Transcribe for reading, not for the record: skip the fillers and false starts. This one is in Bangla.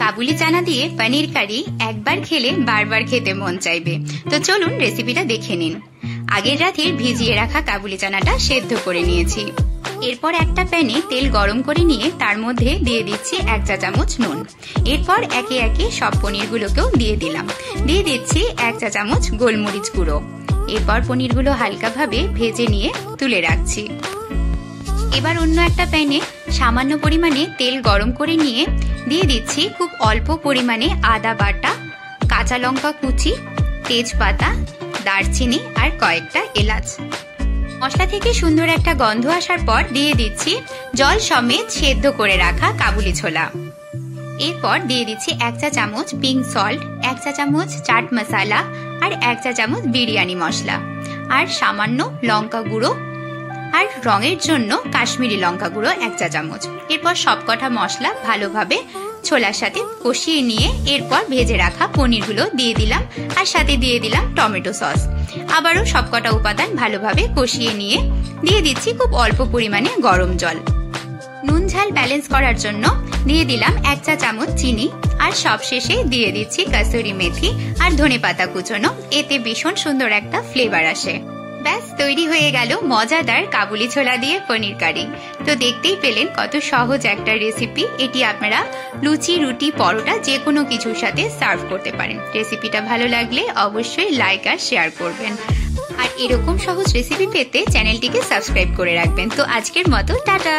কাবুলি চানা দিয়ে পনির কারি একবার খেলে বারবার খেতে মন চাইবে। তো চলুন রেসিপিটা দেখে নিন। আগের রাতের ভিজিয়ে রাখা কাবুলি চানাটা সেদ্ধ করে নিয়েছি। এরপর একটা প্যানে তেল গরম করে নিয়ে তার মধ্যে দিয়ে দিচ্ছি 1 চা চামচ নুন। এরপর একে একে সব পনিরগুলোকেও দিয়ে দিলাম। দিয়ে দিচ্ছি 1 চা চামচ গোলমরিচ গুঁড়ো। এরপর পনিরগুলো হালকাভাবে ভেজে নিয়ে তুলে রাখছি। এবার অন্য একটা প্যানে সামান্য পরিমাণে তেল গরম করে নিয়ে দিয়ে দিচ্ছি খুব অল্প পরিমাণে আদা বাটা, কাঁচা লঙ্কা কুচি, তেজপাতা, দারচিনি আর কয়েকটা এলাচ। মশলা থেকে সুন্দর একটা গন্ধ আসার পর দিয়ে দিচ্ছি জল সমেত সেদ্ধ করে রাখা কাবুলি ছোলা। এরপর দিয়ে দিচ্ছি 1 চা চামচ পিঙ্ক সল্ট, 1 চা চামচ চাট মশলা আর 1 চা চামচ বিরিয়ানি মশলা আর সামান্য লঙ্কা গুঁড়ো আর রঙের জন্য কাশ্মীরি লঙ্কা গুঁড়ো 1 চা চামচ। এরপর সবকটা মশলা ভালোভাবে ছোলার সাথে কষিয়ে নিয়ে এরপর ভেজে রাখা পনিরগুলো দিয়ে দিলাম আর সাথে দিয়ে দিলাম টমেটো সস। আবারও সবকটা উপাদান ভালোভাবে কষিয়ে নিয়ে দিয়ে দিচ্ছি খুব অল্প পরিমাণে গরম জল। নুন ঝাল ব্যালেন্স করার জন্য দিয়ে দিলাম 1 চা চামচ চিনি আর সবশেষে দিয়ে দিচ্ছি কাসুরি মেথি আর ধনেপাতা কুচনো। এতে ভীষণ সুন্দর একটা ফ্লেভার আসে। ব্যাস তৈরি হয়ে গেল মজাদার কাবুলি ছোলা দিয়ে পনির কারি। তো দেখতেই পেলেন কত সহজ একটা রেসিপি। এটি আপনারা লুচি, রুটি, পরোটা যে কোনো কিছুর সাথে সার্ভ করতে পারেন। রেসিপিটা ভালো লাগলে অবশ্যই লাইক আর শেয়ার করবেন। আর এরকম সহজ রেসিপি পেতে চ্যানেলটিকে সাবস্ক্রাইব করে রাখবেন। তো আজকের মতো টাটা।